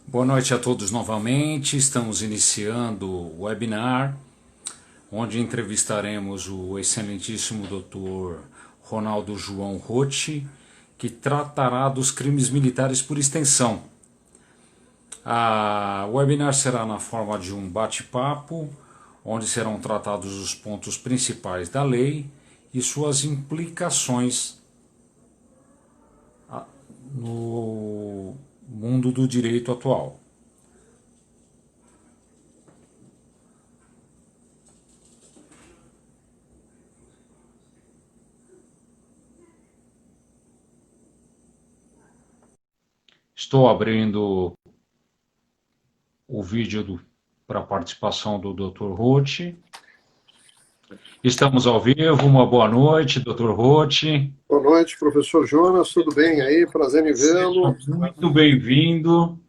Boa noite a todos novamente. Estamos iniciando o webinar, onde entrevistaremos o excelentíssimo Dr. Ronaldo João Rotti, que tratará dos crimes militares por extensão. O webinar será na forma de um bate-papo, onde serão tratados os pontos principais da lei e suas implicações no mundo do direito atual. Estou abrindo o vídeo para a participação do Dr. Rotti. Estamos ao vivo, uma boa noite, Dr. Rotti. Boa noite, professor Jonas, tudo bem aí? Prazer em vê-lo. Seja muito bem-vindo.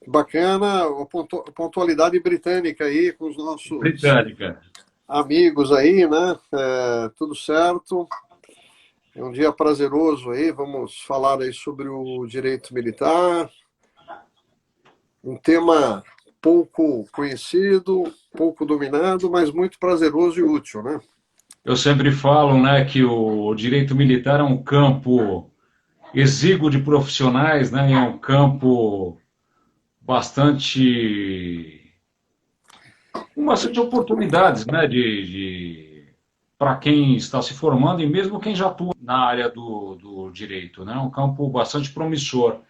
Bacana, a pontualidade britânica aí com os nossos Britânica. amigos aí, né? Tudo certo. É um dia prazeroso aí, vamos falar aí sobre o direito militar. Um tema pouco conhecido, pouco dominado, mas muito prazeroso e útil, né? Eu sempre falo, né, que o direito militar é um campo exíguo de profissionais, né, é um campo bastante com bastante oportunidades, né, para quem está se formando e mesmo quem já atua na área do direito, né, um campo bastante promissor.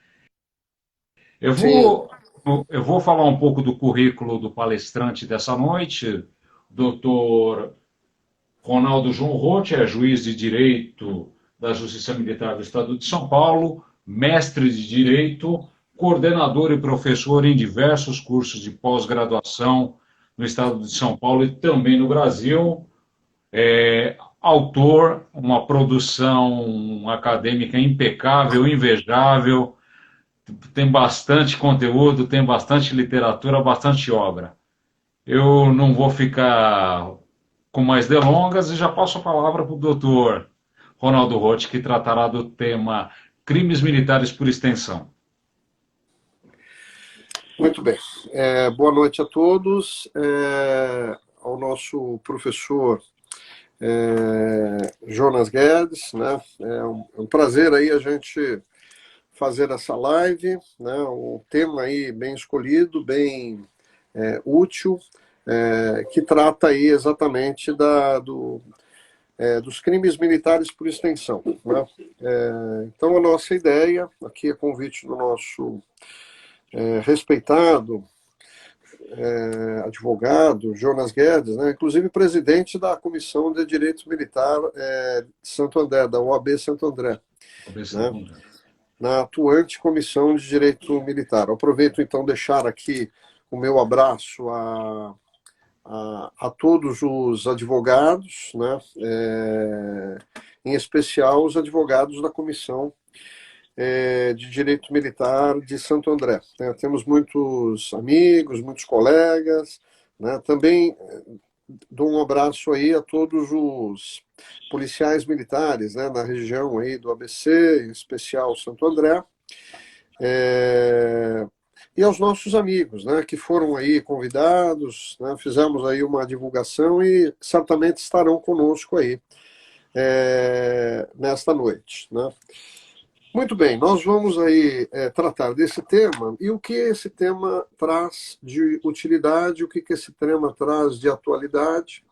Eu Sim, vou, eu vou falar um pouco do currículo do palestrante dessa noite, doutor Ronaldo João Rotti, é juiz de direito da Justiça Militar do Estado de São Paulo, mestre de direito, coordenador e professor em diversos cursos de pós-graduação no Estado de São Paulo e também no Brasil, autor, uma produção acadêmica impecável, invejável, tem bastante conteúdo, tem bastante literatura, bastante obra. Eu não vou ficar com mais delongas e já passo a palavra para o doutor Ronaldo Rotti, que tratará do tema crimes militares por extensão. muito bem. Boa noite a todos. Ao nosso professor Jonas Guedes, né? É um prazer aí a gente fazer essa live, né? Um tema aí bem escolhido, bem útil, que trata aí exatamente dos crimes militares por extensão, né? Então a nossa ideia, aqui a convite do nosso respeitado advogado Jonas Guedes, né, inclusive presidente da Comissão de Direito Militar de Santo André, da OAB Santo André, né, na atuante Comissão de Direito Militar. Eu aproveito então deixar aqui o meu abraço a todos os advogados, né, em especial os advogados da Comissão de Direito Militar de Santo André. Temos muitos amigos, muitos colegas, né? Também dou um abraço aí a todos os policiais militares, né, na região aí do ABC, em especial Santo André, e aos nossos amigos, né, que foram aí convidados, né, fizemos aí uma divulgação e certamente estarão conosco aí nesta noite, né. Muito bem, nós vamos aí tratar desse tema e o que esse tema traz de utilidade, o que esse tema traz de atualidade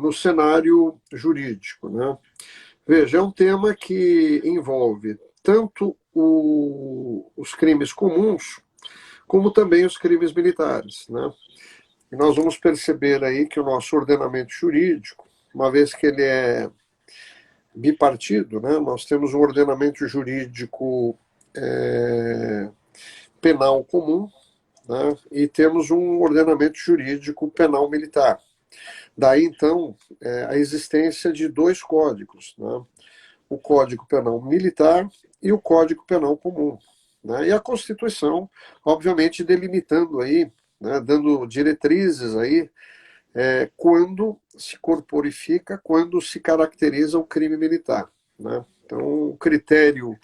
no cenário jurídico, né? Veja, é um tema que envolve tanto os crimes comuns como também os crimes militares, né? E nós vamos perceber aí que o nosso ordenamento jurídico, uma vez que ele é bipartido, né? Nós temos um ordenamento jurídico penal comum, né? E temos um ordenamento jurídico penal militar. Daí, então, a existência de dois códigos, né? O Código Penal Militar e o Código Penal Comum, né? E a Constituição, obviamente, delimitando aí, né? Dando diretrizes aí, quando se corporifica, quando se caracteriza o crime militar, né? Então, o critério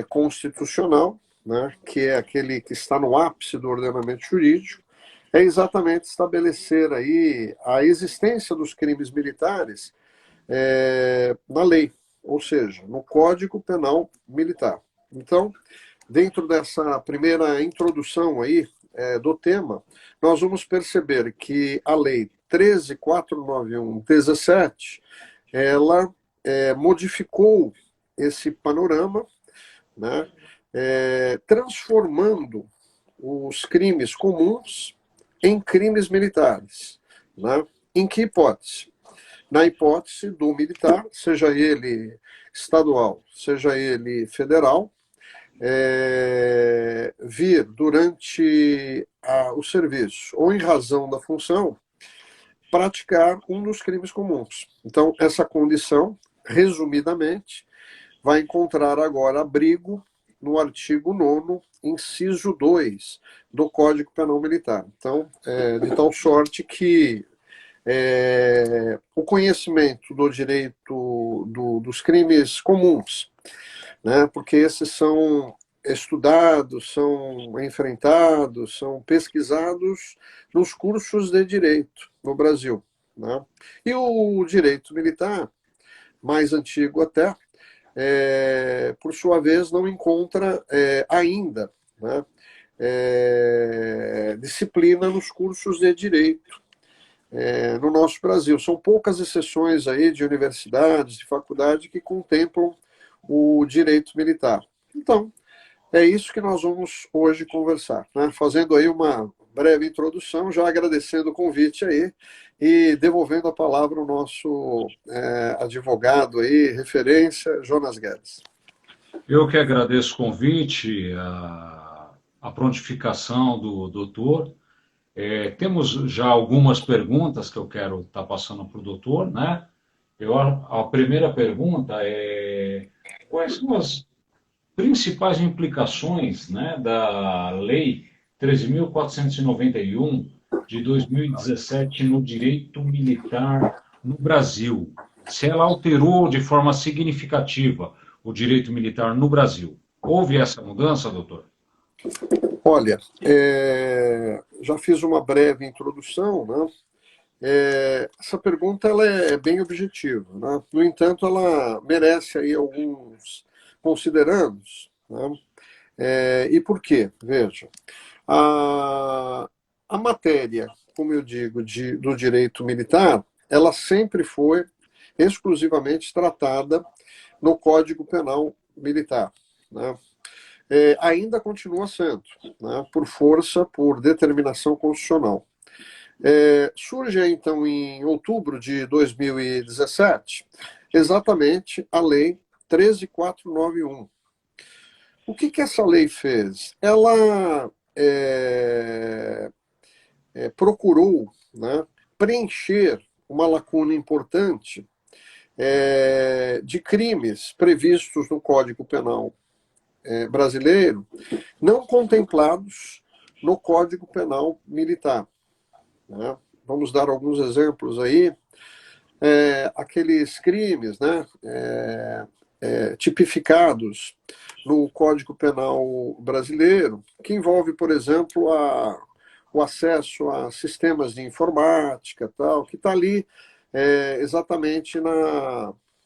constitucional, né, que é aquele que está no ápice do ordenamento jurídico, é exatamente estabelecer aí a existência dos crimes militares na lei, ou seja, no Código Penal Militar. Então, dentro dessa primeira introdução aí do tema, nós vamos perceber que a Lei 13.491/17, ela modificou esse panorama, né, transformando os crimes comuns em crimes militares. Né? Em que hipótese? Na hipótese do militar, seja ele estadual, seja ele federal, vir durante o serviço ou em razão da função praticar um dos crimes comuns. Então, essa condição, resumidamente, vai encontrar agora abrigo no artigo 9º, inciso 2 do Código Penal Militar. Então, de tal sorte que o conhecimento do direito dos crimes comuns, né, porque esses são estudados, são enfrentados, são pesquisados nos cursos de direito no Brasil. Né? E o direito militar, mais antigo até, por sua vez, não encontra ainda, né, disciplina nos cursos de direito no nosso Brasil. São poucas exceções aí de universidades, de faculdade que contemplam o direito militar. Então, é isso que nós vamos hoje conversar, né? Fazendo aí uma breve introdução, já agradecendo o convite aí e devolvendo a palavra ao nosso advogado aí, referência, Jonas Guedes. Eu que agradeço o convite, a prontificação do doutor. Temos já algumas perguntas que eu quero estar passando para o doutor, né? A primeira pergunta é: quais são as principais implicações, né, da Lei 13.491 de 2017 no direito militar no Brasil? Se ela alterou de forma significativa o direito militar no Brasil. Houve essa mudança, doutor? Olha, já fiz uma breve introdução, né? Essa pergunta ela é bem objetiva, né? No entanto, ela merece aí alguns considerandos, né? E por quê? Veja, a matéria, como eu digo, do direito militar, ela sempre foi exclusivamente tratada no Código Penal Militar, né? Ainda continua sendo, né? Por força, por determinação constitucional. Surge então em outubro de 2017 exatamente a Lei 13.491. O que essa lei fez? Ela procurou, né, preencher uma lacuna importante de crimes previstos no Código Penal brasileiro, não contemplados no Código Penal Militar. Né? Vamos dar alguns exemplos aí. Aqueles crimes, né, tipificados no Código Penal brasileiro, que envolve, por exemplo, o acesso a sistemas de informática, tal, que está ali exatamente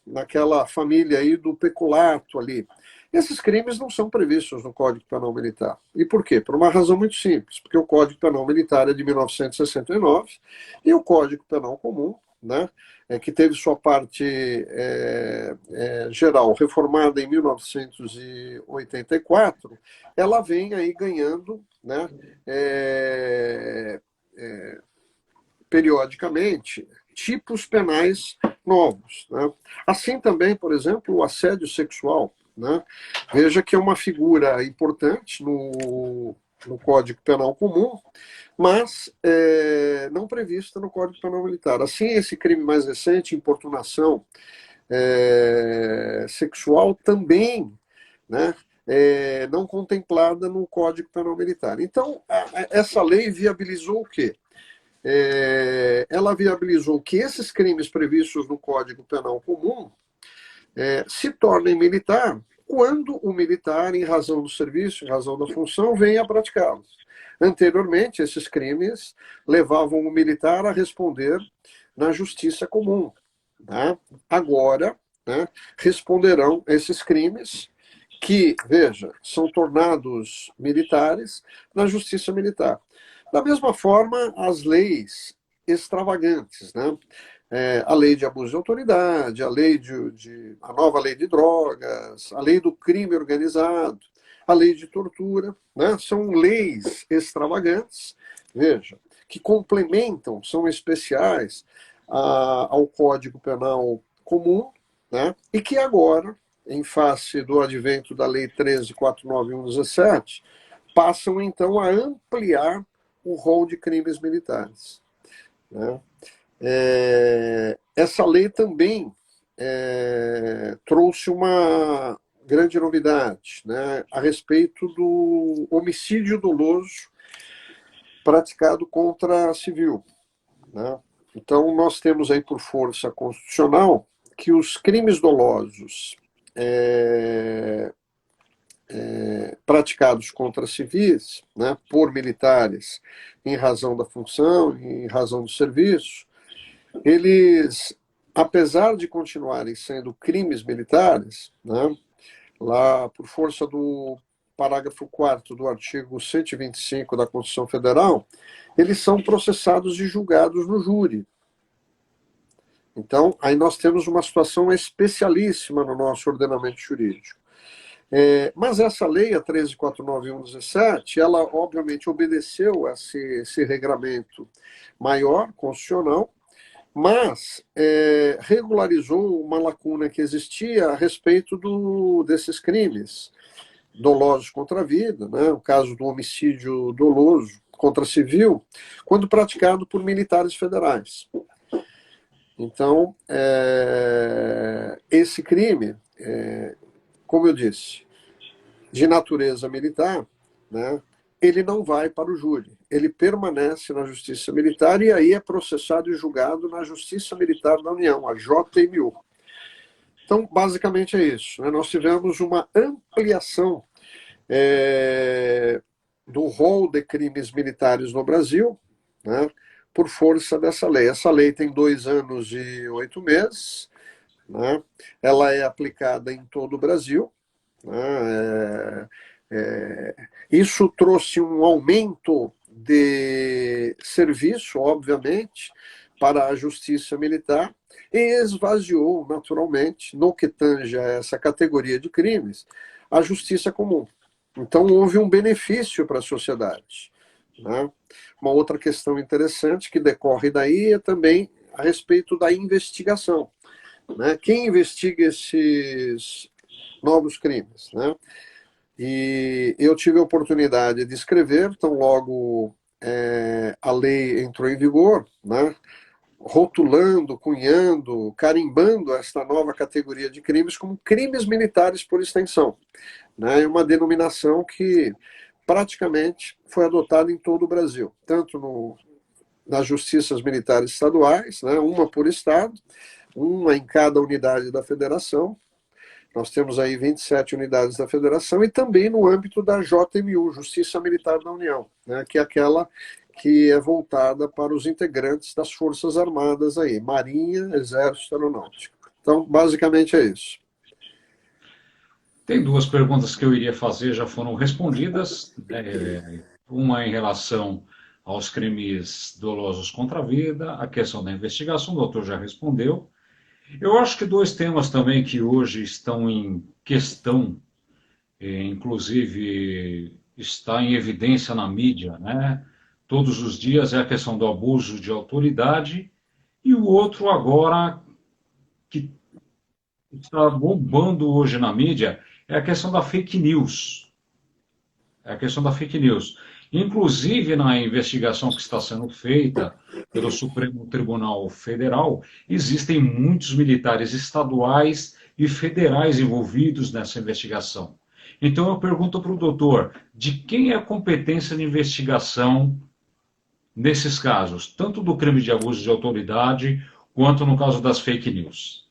naquela família aí do peculato ali. Esses crimes não são previstos no Código Penal Militar. E por quê? Por uma razão muito simples, porque o Código Penal Militar é de 1969 e o Código Penal Comum, né, que teve sua parte geral reformada em 1984, ela vem aí ganhando, né, periodicamente, tipos penais novos. Né? Assim também, por exemplo, o assédio sexual. Né? Veja que é uma figura importante no Código Penal Comum, mas não prevista no Código Penal Militar. Assim, esse crime mais recente, importunação sexual, também, né, não contemplada no Código Penal Militar. Então, essa lei viabilizou o quê? Ela viabilizou que esses crimes previstos no Código Penal Comum se tornem militar quando o militar, em razão do serviço, em razão da função, venha a praticá-los. Anteriormente, esses crimes levavam o militar a responder na justiça comum. Né? Agora, né, responderão esses crimes que, veja, são tornados militares na justiça militar. Da mesma forma, as leis extravagantes, né? A lei de abuso de autoridade, a nova lei de drogas, a lei do crime organizado, a lei de tortura, né? São leis extravagantes, veja, que complementam, são especiais ao Código Penal comum, né? E que agora, em face do advento da Lei 13.491/17, passam então a ampliar o rol de crimes militares. Né? Essa lei também trouxe uma grande novidade, né, a respeito do homicídio doloso praticado contra civil. Né? Então, nós temos aí por força constitucional que os crimes dolosos praticados contra civis, né, por militares, em razão da função, em razão do serviço, eles, apesar de continuarem sendo crimes militares, né, lá por força do parágrafo 4º do artigo 125 da Constituição Federal, eles são processados e julgados no júri. Então, aí nós temos uma situação especialíssima no nosso ordenamento jurídico. Mas essa lei, a 13.491/17, ela obviamente obedeceu a esse regramento maior, constitucional, mas regularizou uma lacuna que existia a respeito desses crimes dolosos contra a vida, né? O caso do homicídio doloso contra civil, quando praticado por militares federais. Então, esse crime, como eu disse, de natureza militar, né, ele não vai para o júri. Ele permanece na Justiça Militar e aí é processado e julgado na Justiça Militar da União, a JMU. Então, basicamente é isso. Né? Nós tivemos uma ampliação do rol de crimes militares no Brasil, né, por força dessa lei. Essa lei tem 2 anos e 8 meses, né? Ela é aplicada em todo o Brasil. Né? Isso trouxe um aumento de serviço, obviamente, para a justiça militar e esvaziou, naturalmente, no que tange a essa categoria de crimes, a justiça comum. Então, houve um benefício para a sociedade. Né? Uma outra questão interessante que decorre daí é também a respeito da investigação. Né? Quem investiga esses novos crimes? Né? E eu tive a oportunidade de escrever, então logo a lei entrou em vigor, né? Rotulando, cunhando, carimbando esta nova categoria de crimes como crimes militares por extensão. Né? É uma denominação que praticamente foi adotada em todo o Brasil, tanto nas justiças militares estaduais, né? Uma por estado, uma em cada unidade da federação. Nós temos aí 27 unidades da federação e também no âmbito da JMU, Justiça Militar da União, né, que é aquela que é voltada para os integrantes das Forças Armadas aí, Marinha, Exército, Aeronáutica. Então, basicamente é isso. Tem 2 perguntas que eu iria fazer, já foram respondidas. Uma em relação aos crimes dolosos contra a vida, a questão da investigação, o doutor já respondeu. Eu acho que 2 temas também que hoje estão em questão, inclusive está em evidência na mídia, né? Todos os dias é a questão do abuso de autoridade e o outro agora que está bombando hoje na mídia é a questão da fake news. É a questão da fake news. Inclusive, na investigação que está sendo feita pelo Supremo Tribunal Federal, existem muitos militares estaduais e federais envolvidos nessa investigação. Então, eu pergunto para o doutor, de quem é a competência de investigação nesses casos, tanto do crime de abuso de autoridade, quanto no caso das fake news?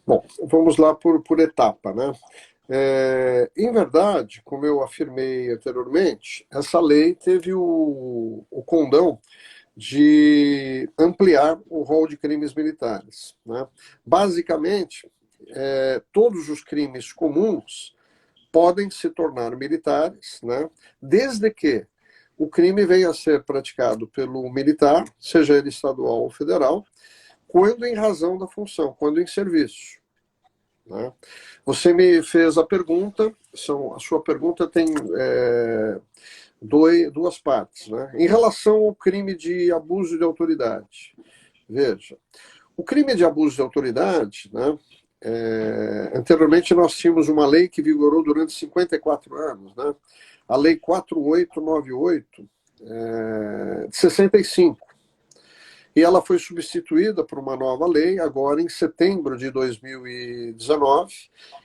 Bom, vamos lá por etapa, né? Em verdade, como eu afirmei anteriormente, essa lei teve o condão de ampliar o rol de crimes militares, né? Basicamente, todos os crimes comuns podem se tornar militares, né? Desde que o crime venha a ser praticado pelo militar, seja ele estadual ou federal, quando em razão da função, quando em serviço. Né? Você me fez a pergunta, a sua pergunta tem duas partes. Né? Em relação ao crime de abuso de autoridade, veja, o crime de abuso de autoridade, né, anteriormente nós tínhamos uma lei que vigorou durante 54 anos, né, a Lei 4898, de 65. E ela foi substituída por uma nova lei, agora em setembro de 2019,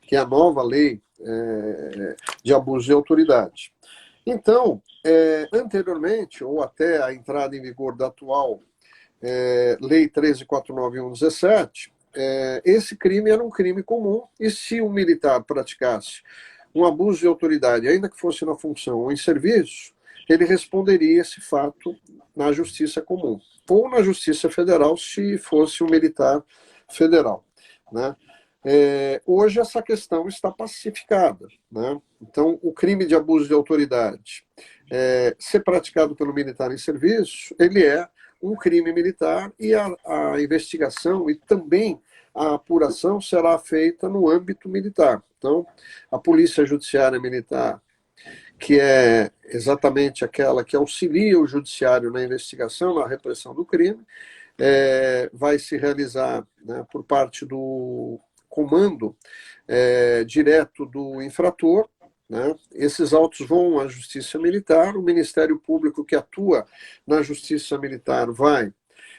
que é a nova lei de abuso de autoridade. Então, anteriormente, ou até a entrada em vigor da atual Lei 13.491/17, esse crime era um crime comum, e se um militar praticasse um abuso de autoridade, ainda que fosse na função ou em serviço, ele responderia esse fato na justiça comum, ou na justiça federal, se fosse um militar federal. Né? Hoje essa questão está pacificada. Né? Então, o crime de abuso de autoridade, ser praticado pelo militar em serviço, ele é um crime militar, e a investigação e também a apuração será feita no âmbito militar. Então, a Polícia Judiciária Militar, que é exatamente aquela que auxilia o judiciário na investigação, na repressão do crime, vai se realizar, né, por parte do comando direto do infrator. Né? Esses autos vão à Justiça Militar, o Ministério Público que atua na Justiça Militar vai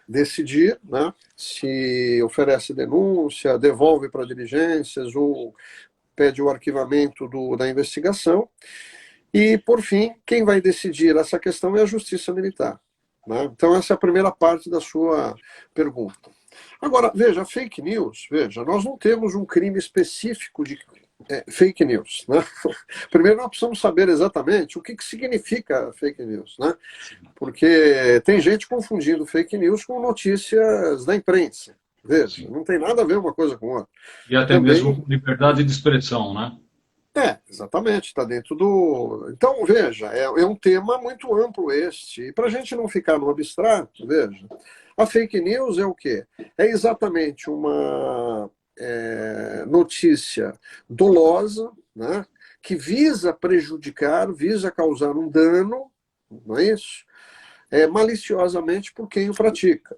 decidir, né, se oferece denúncia, devolve para diligências ou pede o arquivamento da investigação. E, por fim, quem vai decidir essa questão é a Justiça Militar. Né? Então, essa é a primeira parte da sua pergunta. Agora, veja, fake news, nós não temos um crime específico de fake news. Né? Primeiro, nós precisamos saber exatamente o que significa fake news. Né? Porque tem gente confundindo fake news com notícias da imprensa. Veja, Sim. não tem nada a ver uma coisa com outra. E até Também, mesmo liberdade de expressão, né? exatamente, está dentro do. Então, veja, é um tema muito amplo este. E para a gente não ficar no abstrato, veja, a fake news é o quê? É exatamente uma notícia dolosa, né, que visa prejudicar, visa causar um dano, não é isso? Maliciosamente por quem o pratica.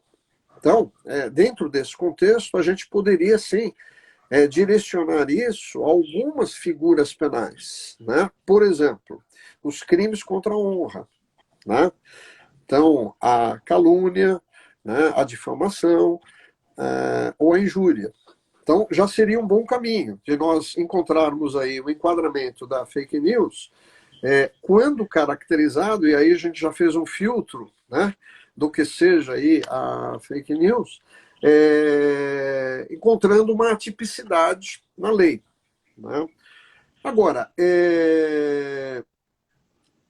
Então, dentro desse contexto, a gente poderia, sim, direcionar isso a algumas figuras penais. Né? Por exemplo, os crimes contra a honra. Né? Então, a calúnia, né, a difamação ou a injúria. Então, já seria um bom caminho de nós encontrarmos aí o enquadramento da fake news, quando caracterizado, e aí a gente já fez um filtro, né, do que seja aí a fake news, encontrando uma atipicidade na lei. Né? Agora,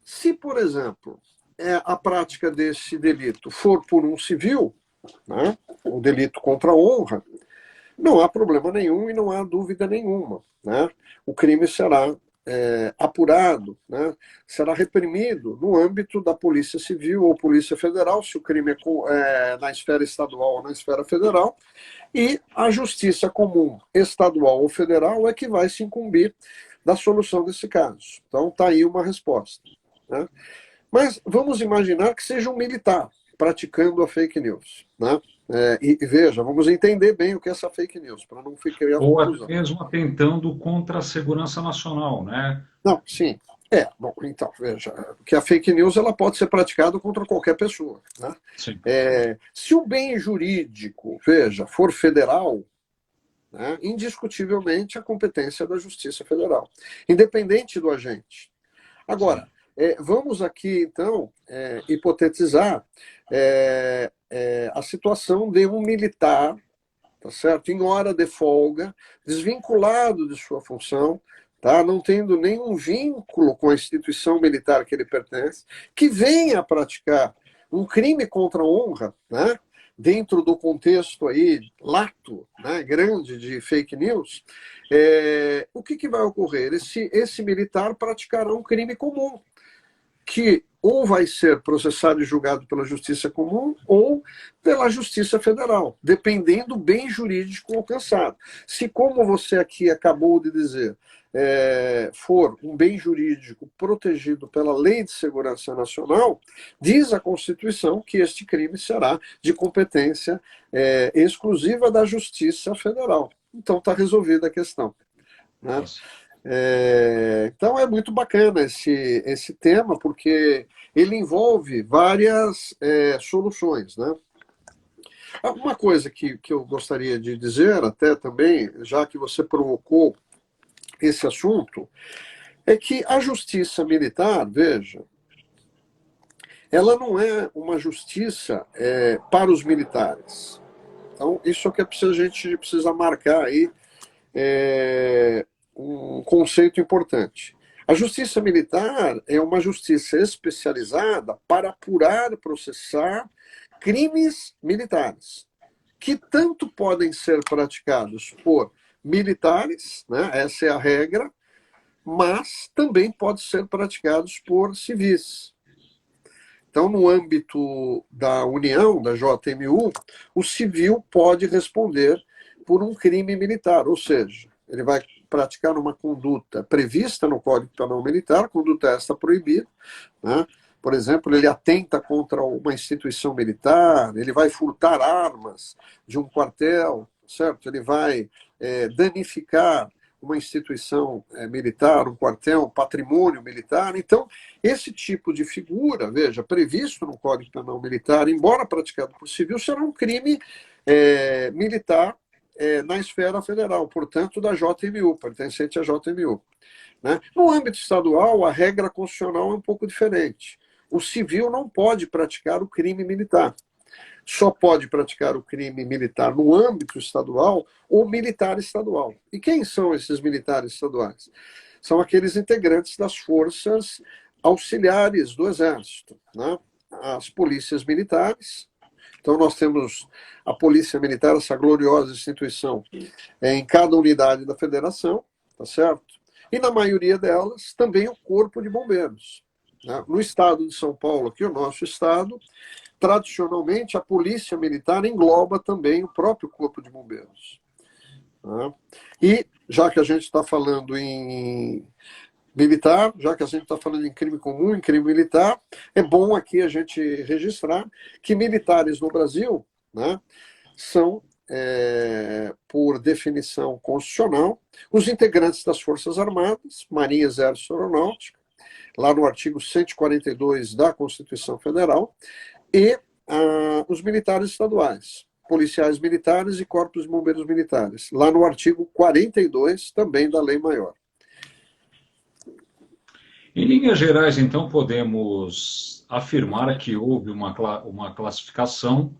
se, por exemplo, a prática desse delito for por um civil, né, o delito contra a honra, não há problema nenhum e não há dúvida nenhuma. Né? O crime será apurado, né? Será reprimido no âmbito da Polícia Civil ou Polícia Federal, se o crime é na esfera estadual ou na esfera federal, e a Justiça Comum estadual ou federal é que vai se incumbir da solução desse caso. Então, está aí uma resposta. Né? Mas vamos imaginar que seja um militar praticando a fake news. Né? E veja, vamos entender bem o que é essa fake news, para não criar Ou confusão. até mesmo atentando contra a segurança nacional, né? Não, sim. Bom, então, veja, que a fake news ela pode ser praticada contra qualquer pessoa. Né? Sim. Se o bem jurídico, veja, for federal, né, indiscutivelmente a competência é da Justiça Federal, independente do agente. Agora, vamos aqui, então, hipotetizar a situação de um militar, tá certo? Em hora de folga, desvinculado de sua função, tá? Não tendo nenhum vínculo com a instituição militar que ele pertence, que venha a praticar um crime contra a honra, né? Dentro do contexto aí lato, né, grande de fake news, o que vai ocorrer? Esse militar praticará um crime comum, que ou vai ser processado e julgado pela Justiça Comum ou pela Justiça Federal, dependendo do bem jurídico alcançado. Se, como você aqui acabou de dizer, for um bem jurídico protegido pela Lei de Segurança Nacional, diz a Constituição que este crime será de competência exclusiva da Justiça Federal. Então está resolvida a questão, né? Então é muito bacana esse tema, porque ele envolve várias soluções, né? Uma coisa que eu gostaria de dizer, até também, já que você provocou esse assunto, é que a justiça militar, veja, ela não é uma justiça para os militares. Então, isso é o que a gente precisa marcar aí, um conceito importante. A justiça militar é uma justiça especializada para apurar e processar crimes militares, que tanto podem ser praticados por militares, né, essa é a regra, mas também podem ser praticados por civis. Então, no âmbito da União, da JMU, o civil pode responder por um crime militar, ou seja, ele vai praticar uma conduta prevista no Código Penal Militar, conduta esta proibida, né? Por exemplo, ele atenta contra uma instituição militar, ele vai furtar armas de um quartel, certo? Ele vai danificar uma instituição militar, um quartel, um patrimônio militar. Então, esse tipo de figura, veja, previsto no Código Penal Militar, embora praticado por civil, será um crime militar na esfera federal, portanto, da JMU, pertencente à JMU. Né? No âmbito estadual, a regra constitucional é um pouco diferente. O civil não pode praticar o crime militar. Só pode praticar o crime militar no âmbito estadual ou militar estadual. E quem são esses militares estaduais? São aqueles integrantes das forças auxiliares do Exército, né? As polícias militares. Então, nós temos a Polícia Militar, essa gloriosa instituição, em cada unidade da federação, tá certo? E na maioria delas, também o Corpo de Bombeiros. Né? No estado de São Paulo, aqui o nosso estado, tradicionalmente a Polícia Militar engloba também o próprio Corpo de Bombeiros. Né? E, já que a gente está falando em militar, já que a gente está falando em crime comum, em crime militar, é bom aqui a gente registrar que militares no Brasil, né, são, por definição constitucional, os integrantes das Forças Armadas, Marinha, Exército e Aeronáutica, lá no artigo 142 da Constituição Federal, e os militares estaduais, policiais militares e corpos de bombeiros militares, lá no artigo 42 também da Lei Maior. Em linhas gerais, então, podemos afirmar que houve uma classificação,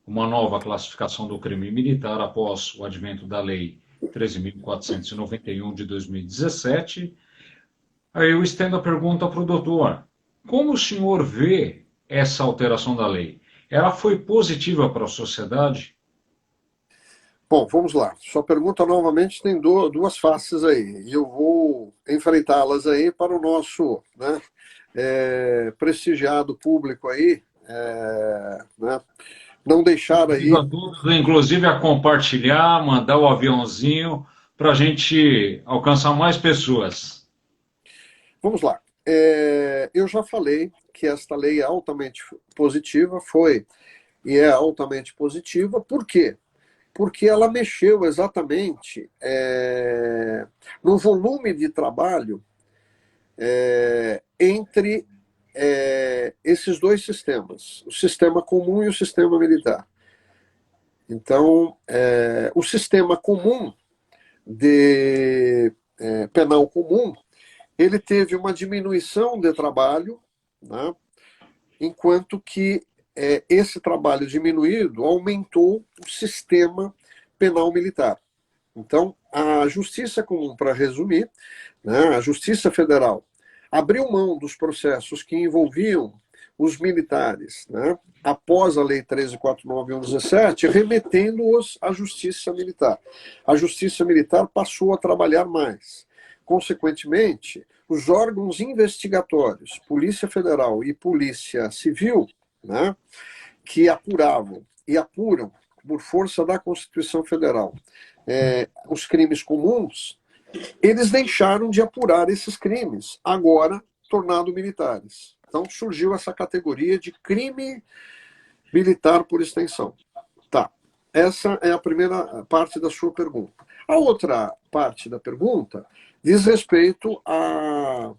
uma nova classificação do crime militar após o advento da Lei 13.491 de 2017. Aí eu estendo a pergunta para o doutor. Como o senhor vê essa alteração da lei? Ela foi positiva para a sociedade? Bom, vamos lá. Sua pergunta novamente tem duas faces aí. E eu vou enfrentá-las aí para o nosso, né, prestigiado público aí, né, não deixar aí... Inclusive a compartilhar, mandar o aviãozinho para a gente alcançar mais pessoas. Vamos lá. Eu já falei que esta lei é altamente positiva, foi e é altamente positiva. Por quê? Porque ela mexeu exatamente no volume de trabalho entre esses dois sistemas, o sistema comum e o sistema militar. Então, o sistema comum de penal comum, ele teve uma diminuição de trabalho, né, enquanto que esse trabalho diminuído aumentou o sistema penal militar. Então, a Justiça Comum, para resumir, né, a Justiça Federal, abriu mão dos processos que envolviam os militares, né, após a Lei 13.491/17, remetendo-os à Justiça Militar. A Justiça Militar passou a trabalhar mais. Consequentemente, os órgãos investigatórios, Polícia Federal e Polícia Civil, né, que apuravam e apuram, por força da Constituição Federal, os crimes comuns, eles deixaram de apurar esses crimes, agora tornado militares. Então surgiu essa categoria de crime militar por extensão. Tá. Essa é a primeira parte da sua pergunta. A outra parte da pergunta diz respeito a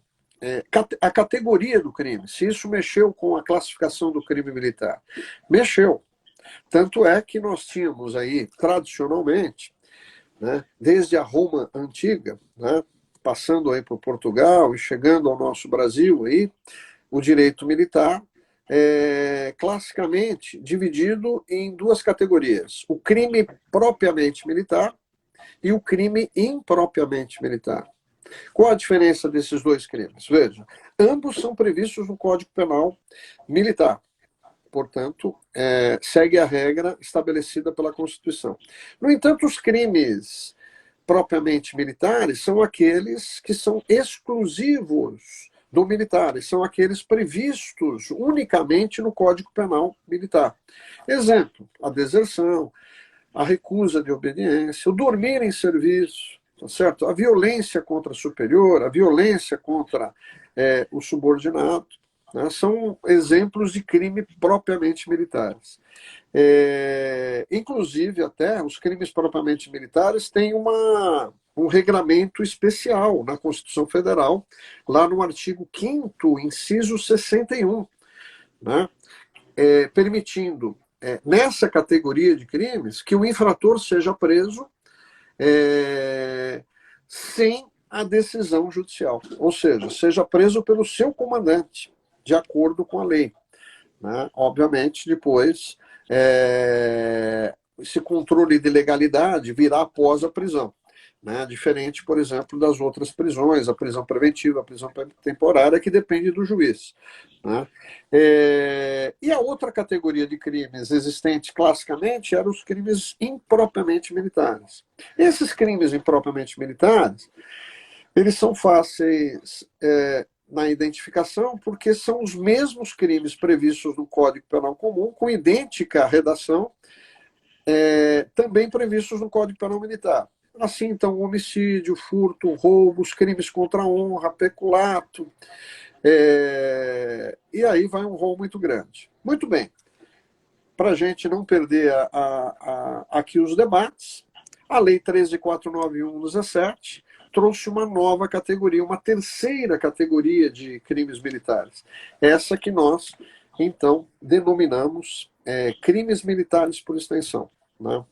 categoria do crime, se isso mexeu com a classificação do crime militar. Mexeu. Tanto é que nós tínhamos aí, tradicionalmente, né, desde a Roma Antiga, né, passando aí por Portugal e chegando ao nosso Brasil, aí, o direito militar é classicamente dividido em duas categorias: o crime propriamente militar e o crime impropriamente militar. Qual a diferença desses dois crimes? Veja, ambos são previstos no Código Penal Militar. Portanto, segue a regra estabelecida pela Constituição. No entanto, os crimes propriamente militares são aqueles que são exclusivos do militar, são aqueles previstos unicamente no Código Penal Militar. Exemplo, a deserção, a recusa de obediência, o dormir em serviço, tá certo? A violência contra o superior, a violência contra o subordinado, né? São exemplos de crime propriamente militares. Inclusive, até, os crimes propriamente militares têm um regramento especial na Constituição Federal, lá no artigo 5º, inciso 61, né? Permitindo, nessa categoria de crimes, que o infrator seja preso sem a decisão judicial, ou seja preso pelo seu comandante, de acordo com a lei, né? Obviamente, depois, esse controle de legalidade virá após a prisão, né? Diferente, por exemplo, das outras prisões, a prisão preventiva, a prisão temporária, que depende do juiz, né? E a outra categoria de crimes existentes classicamente eram os crimes impropriamente militares. Esses crimes impropriamente militares, eles são fáceis na identificação, porque são os mesmos crimes previstos no Código Penal Comum, com idêntica redação, também previstos no Código Penal Militar. Assim, então, homicídio, furto, roubo, os crimes contra a honra, peculato, e aí vai um rol muito grande. Muito bem. Para a gente não perder aqui os debates, a Lei 13.491/17 trouxe uma nova categoria, uma terceira categoria de crimes militares. Essa que nós, então, denominamos crimes militares por extensão, né?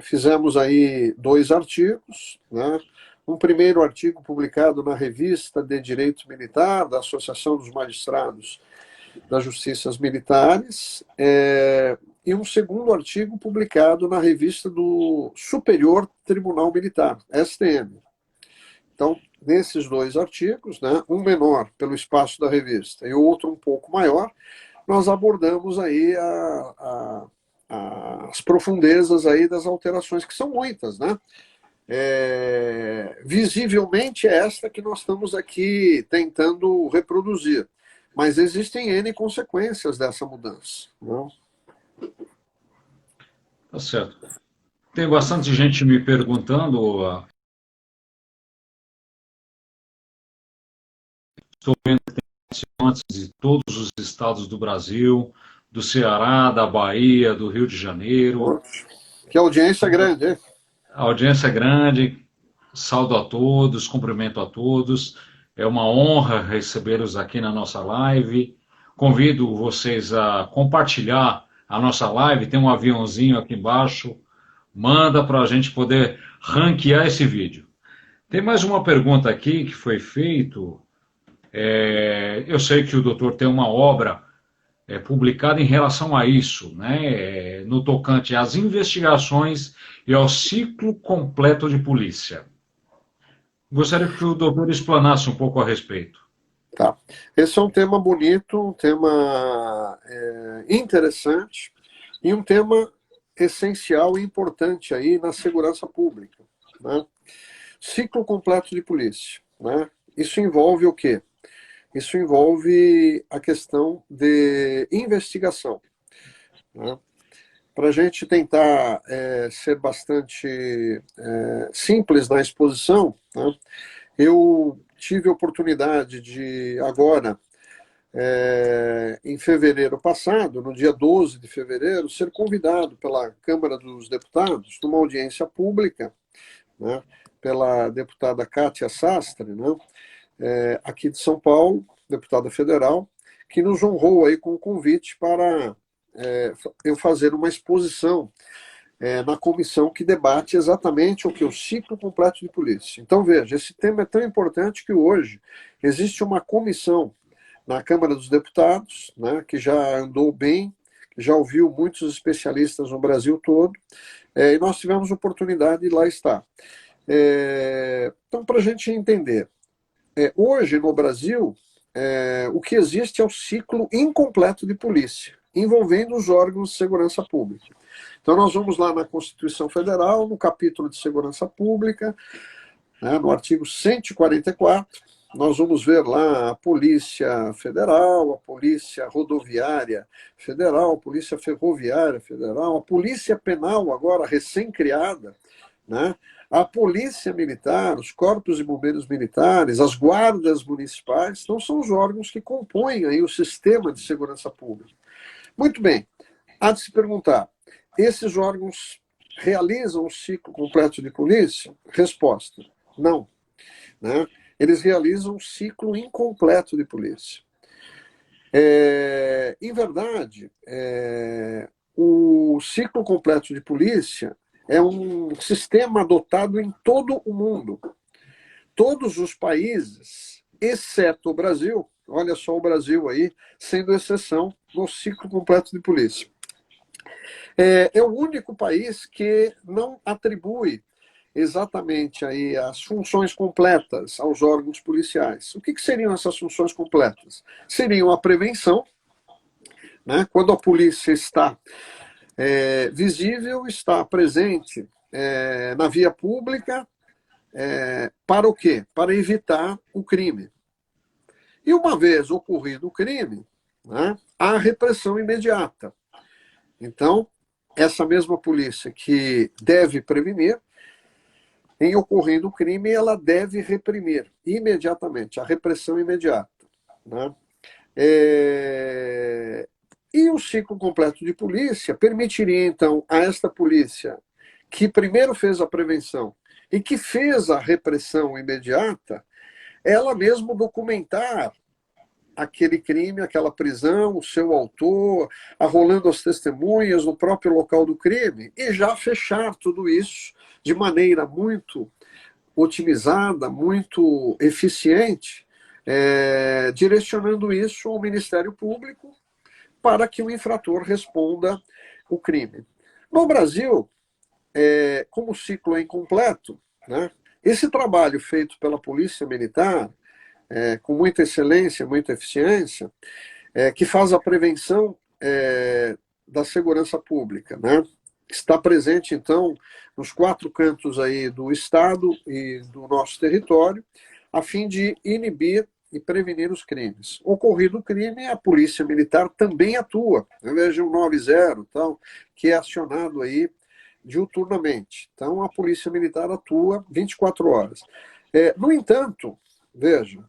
Fizemos aí 2 artigos, né? Um primeiro artigo publicado na Revista de Direito Militar, da Associação dos Magistrados das Justiças Militares, e um segundo artigo publicado na revista do Superior Tribunal Militar, STM. Então, nesses 2 artigos, né, um menor pelo espaço da revista e o outro um pouco maior, nós abordamos aí as profundezas aí das alterações, que são muitas, né? Visivelmente é esta que nós estamos aqui tentando reproduzir. Mas existem N consequências dessa mudança, não? Tá certo. Tem bastante gente me perguntando, estou vendo que tem participantes de todos os estados do Brasil, do Ceará, da Bahia, do Rio de Janeiro. Que audiência grande, hein? A audiência é grande, saúdo a todos, cumprimento a todos. É uma honra recebê-los aqui na nossa live. Convido vocês a compartilhar a nossa live. Tem um aviãozinho aqui embaixo. Manda para a gente poder ranquear esse vídeo. Tem mais uma pergunta aqui que foi feita. Eu sei que o doutor tem uma obra publicado em relação a isso, né, no tocante às investigações e ao ciclo completo de polícia. Gostaria que o doutor explanasse um pouco a respeito. Tá. Esse é um tema bonito, um tema interessante e um tema essencial e importante aí na segurança pública, né? Ciclo completo de polícia, né? Isso envolve o quê? Isso envolve a questão de investigação, né? Para a gente tentar ser bastante simples na exposição, né? Eu tive a oportunidade de, agora, em fevereiro passado, no dia 12 de fevereiro, ser convidado pela Câmara dos Deputados numa audiência pública, né, pela deputada Kátia Sastre, né, aqui de São Paulo, deputada federal, que nos honrou aí com o convite para eu fazer uma exposição na comissão que debate exatamente o que? O ciclo completo de polícia. Então, veja, esse tema é tão importante que hoje existe uma comissão na Câmara dos Deputados, né, que já andou bem, que já ouviu muitos especialistas no Brasil todo, e nós tivemos oportunidade de lá estar. Então, para a gente entender, hoje no Brasil, o que existe é o ciclo incompleto de polícia, envolvendo os órgãos de segurança pública. Então, nós vamos lá na Constituição Federal, no capítulo de Segurança Pública, né, no artigo 144, nós vamos ver lá a Polícia Federal, a Polícia Rodoviária Federal, a Polícia Ferroviária Federal, a Polícia Penal, agora recém-criada, né, a Polícia Militar, os Corpos de Bombeiros Militares, as guardas municipais, então são os órgãos que compõem aí o sistema de segurança pública. Muito bem, há de se perguntar, esses órgãos realizam o ciclo completo de polícia? Resposta, não. Né? Eles realizam um ciclo incompleto de polícia. Em verdade, o ciclo completo de polícia é um sistema adotado em todo o mundo. Todos os países, exceto o Brasil, olha só o Brasil aí, sendo exceção no ciclo completo de polícia. É o único país que não atribui exatamente aí as funções completas aos órgãos policiais. O que seriam essas funções completas? Seriam a prevenção, né, quando a polícia está visível, está presente na via pública, para o quê? Para evitar o crime. E uma vez ocorrido o crime, né, há repressão imediata. Então, essa mesma polícia que deve prevenir, em ocorrendo o crime, ela deve reprimir imediatamente, a repressão imediata. Né? E o ciclo completo de polícia permitiria, então, a esta polícia, que primeiro fez a prevenção e que fez a repressão imediata, ela mesmo documentar aquele crime, aquela prisão, o seu autor, arrolando as testemunhas no próprio local do crime, e já fechar tudo isso de maneira muito otimizada, muito eficiente, direcionando isso ao Ministério Público para que o infrator responda o crime. No Brasil, como o ciclo é incompleto, né, esse trabalho feito pela Polícia Militar, com muita excelência, muita eficiência, que faz a prevenção da segurança pública, né? Está presente, então, nos 4 cantos aí do Estado e do nosso território, a fim de inibir e prevenir os crimes. Ocorrido o crime, a Polícia Militar também atua. Veja o 90, tal, que é acionado aí diuturnamente. Então, a Polícia Militar atua 24 horas. No entanto, veja,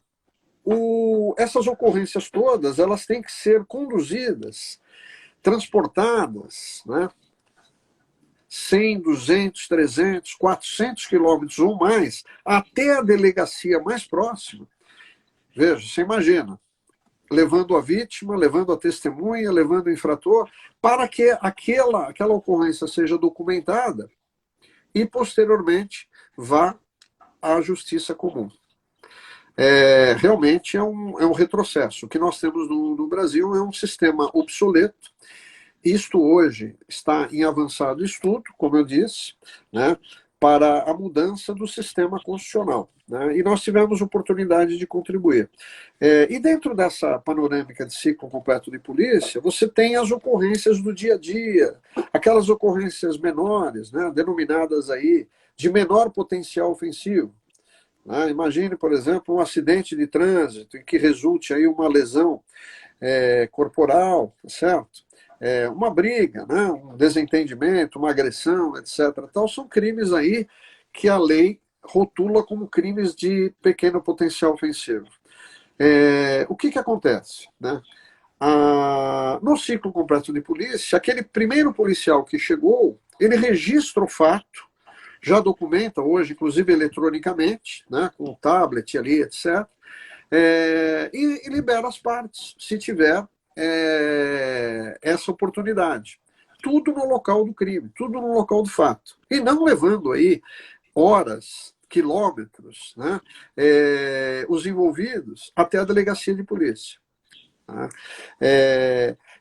essas ocorrências todas, elas têm que ser conduzidas, transportadas, né, 100, 200, 300, 400 quilômetros ou mais, até a delegacia mais próxima. Veja, você imagina, levando a vítima, levando a testemunha, levando o infrator, para que aquela ocorrência seja documentada e, posteriormente, vá à justiça comum. realmente é um retrocesso. O que nós temos no Brasil é um sistema obsoleto. Isto hoje está em avançado estudo, como eu disse, né, para a mudança do sistema constitucional. Né, e nós tivemos oportunidade de contribuir. E dentro dessa panorâmica de ciclo completo de polícia, você tem as ocorrências do dia a dia, aquelas ocorrências menores, né, denominadas aí de menor potencial ofensivo. Né. Imagine, por exemplo, um acidente de trânsito em que resulte aí uma lesão corporal, certo? Uma briga, né? Um desentendimento, uma agressão, etc. Então, são crimes aí que a lei rotula como crimes de pequeno potencial ofensivo. O que acontece? Né? No ciclo completo de polícia, aquele primeiro policial que chegou, ele registra o fato, já documenta hoje, inclusive eletronicamente, né? Com o tablet ali, etc. E libera as partes, se tiver essa oportunidade. Tudo no local do crime, tudo no local do fato. E não levando aí horas, quilômetros, né, os envolvidos até a delegacia de polícia. Tá?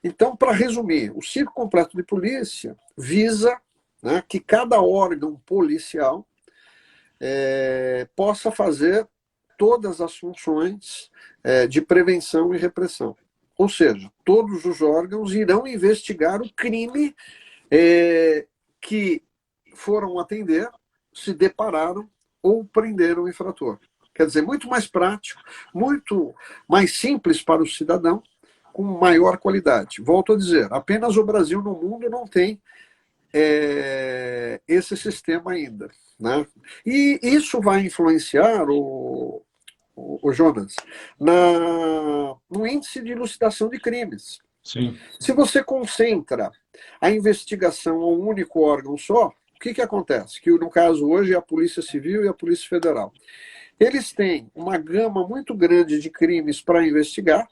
Então, para resumir, o ciclo completo de polícia visa, né, que cada órgão policial possa fazer todas as funções de prevenção e repressão. Ou seja, todos os órgãos irão investigar o crime que foram atender, se depararam ou prenderam o infrator. Quer dizer, muito mais prático, muito mais simples para o cidadão, com maior qualidade. Volto a dizer, apenas o Brasil no mundo não tem esse sistema ainda. Né? E isso vai influenciar o Jonas, no índice de elucidação de crimes. Sim. Se você concentra a investigação a um único órgão só, o que acontece? Que no caso hoje é a Polícia Civil e a Polícia Federal. Eles têm uma gama muito grande de crimes para investigar,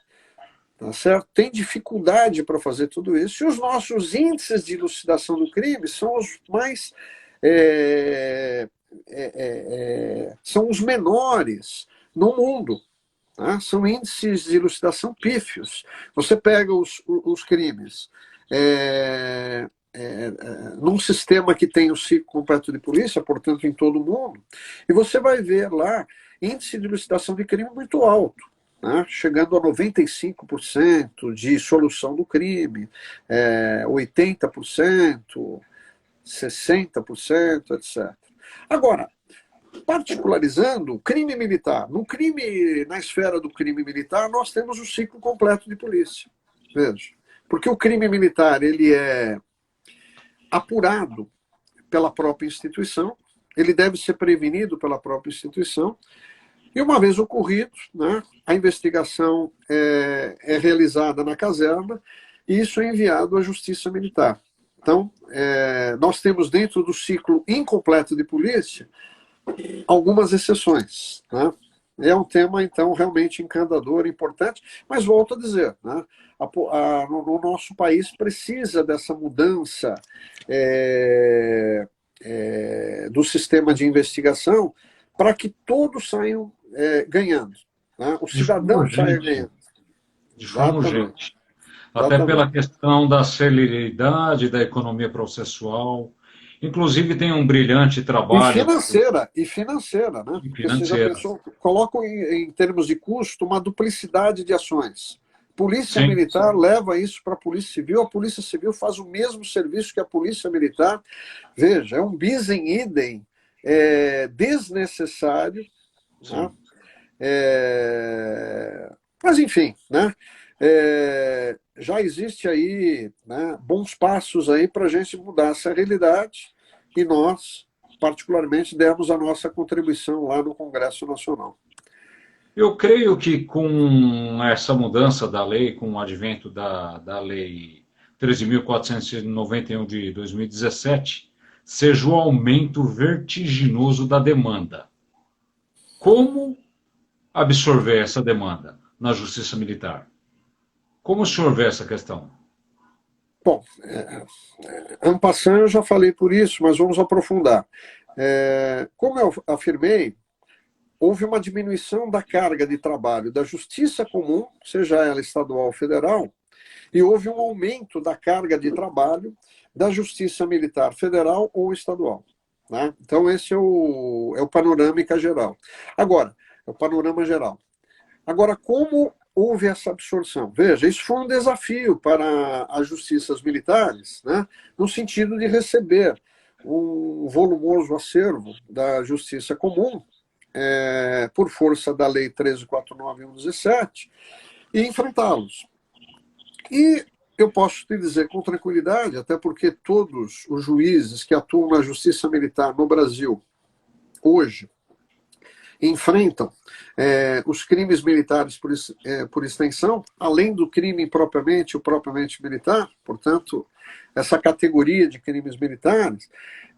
tá certo? Tem dificuldade para fazer tudo isso, e os nossos índices de elucidação do crime são os mais são os menores no mundo. Tá? São índices de elucidação pífios. Você pega os crimes num sistema que tem o ciclo completo de polícia, portanto, em todo o mundo, e você vai ver lá índice de elucidação de crime muito alto, né? Chegando a 95% de solução do crime, 80%, 60%, etc. Agora, particularizando, crime militar. Na esfera do crime militar, nós temos o ciclo completo de polícia. Veja. Porque o crime militar ele é apurado pela própria instituição, ele deve ser prevenido pela própria instituição, e uma vez ocorrido, né, a investigação é realizada na caserna, e isso é enviado à Justiça Militar. Então, nós temos dentro do ciclo incompleto de polícia algumas exceções. Né? É um tema, então, realmente encantador, importante, mas volto a dizer, né? No nosso país precisa dessa mudança do sistema de investigação para que todos saiam ganhando. Né? O cidadão saia ganhando. De forma urgente. Até pela questão da celeridade da economia processual. Inclusive tem um brilhante trabalho... E financeira, né? E Porque você já pensou, coloco em termos de custo uma duplicidade de ações. Polícia Militar leva isso para a Polícia Civil, a Polícia Civil faz o mesmo serviço que a Polícia Militar. Veja, é um bis in idem desnecessário. Né? Mas, enfim, né? Já existe aí, né, bons passos aí para a gente mudar essa realidade, e nós, particularmente, demos a nossa contribuição lá no Congresso Nacional. Eu creio que com essa mudança da lei, com o advento da Lei 13.491 de 2017, seja o aumento vertiginoso da demanda. Como absorver essa demanda na Justiça Militar? Como o senhor vê essa questão? Bom, en passant, eu já falei por isso, mas vamos aprofundar. Como eu afirmei, houve uma diminuição da carga de trabalho da justiça comum, seja ela estadual ou federal, e houve um aumento da carga de trabalho da justiça militar federal ou estadual. Né? Então, esse é o panorâmica geral. Agora, é o panorama geral. Agora, como houve essa absorção? Veja, isso foi um desafio para as justiças militares, né? No sentido de receber um volumoso acervo da justiça comum, por força da Lei 13.491/17, e enfrentá-los. E eu posso te dizer com tranquilidade, até porque todos os juízes que atuam na justiça militar no Brasil hoje enfrentam os crimes militares por extensão, além do crime propriamente, o propriamente militar, portanto, essa categoria de crimes militares,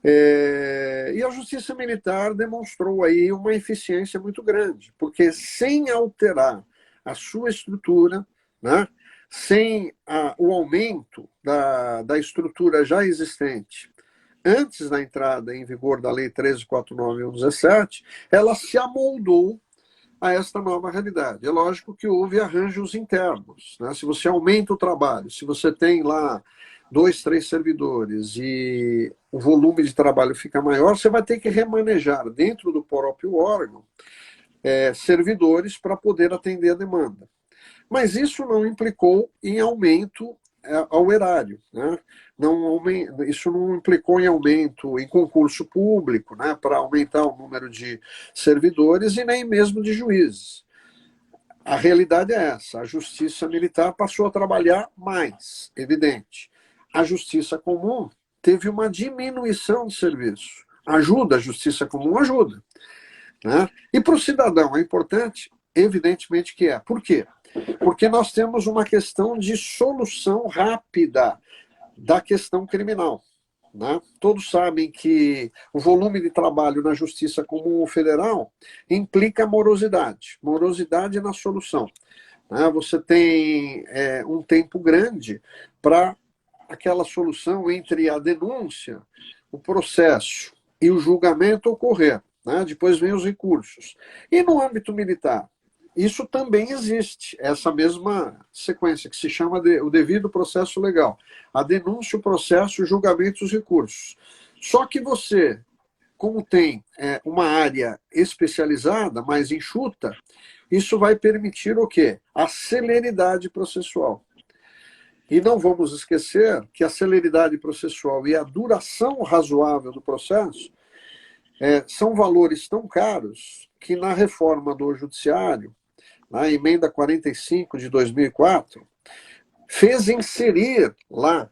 e a justiça militar demonstrou aí uma eficiência muito grande, porque sem alterar a sua estrutura, né, sem o aumento da estrutura já existente, antes da entrada em vigor da Lei 13.491/17, ela se amoldou a esta nova realidade. É lógico que houve arranjos internos. Né? Se você aumenta o trabalho, se você tem lá 2, 3 servidores e o volume de trabalho fica maior, você vai ter que remanejar dentro do próprio órgão servidores para poder atender a demanda. Mas isso não implicou em aumento ao erário, né? Isso não implicou em aumento em concurso público, né, para aumentar o número de servidores e nem mesmo de juízes. A realidade é essa, a justiça militar passou a trabalhar mais, evidente. A justiça comum teve uma diminuição de serviço. Ajuda a justiça comum? Ajuda. Né? E para o cidadão é importante? Evidentemente que é. Por quê? Porque nós temos uma questão de solução rápida da questão criminal. Né? Todos sabem que o volume de trabalho na Justiça Comum Federal implica morosidade. Morosidade na solução. Né? Você tem um tempo grande para aquela solução entre a denúncia, o processo e o julgamento ocorrer. Né? Depois vem os recursos. E no âmbito militar? Isso também existe, essa mesma sequência, que se chama o devido processo legal. A denúncia, o processo, o julgamento e os recursos. Só que você, como tem uma área especializada, mais enxuta, isso vai permitir o quê? A celeridade processual. E não vamos esquecer que a celeridade processual e a duração razoável do processo são valores tão caros que na reforma do judiciário, na emenda 45 de 2004, fez inserir lá,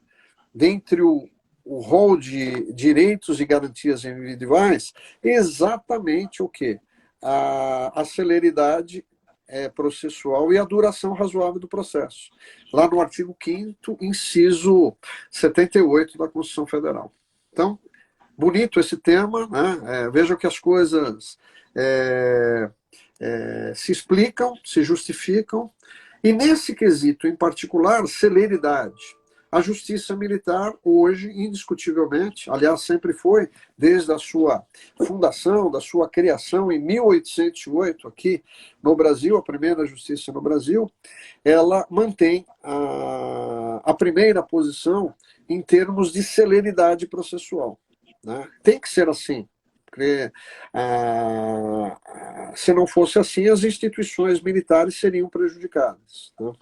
dentre o rol de direitos e garantias individuais, exatamente o quê? A celeridade processual e a duração razoável do processo. Lá no artigo 5º, inciso 78 da Constituição Federal. Então, bonito esse tema, né? Vejam que as coisas se explicam, se justificam, e nesse quesito em particular, celeridade. A justiça militar hoje, indiscutivelmente, aliás, sempre foi, desde a sua fundação, da sua criação em 1808, aqui no Brasil, a primeira justiça no Brasil, ela mantém a primeira posição em termos de celeridade processual. Né? Tem que ser assim. Porque, se não fosse assim, as instituições militares seriam prejudicadas. Né?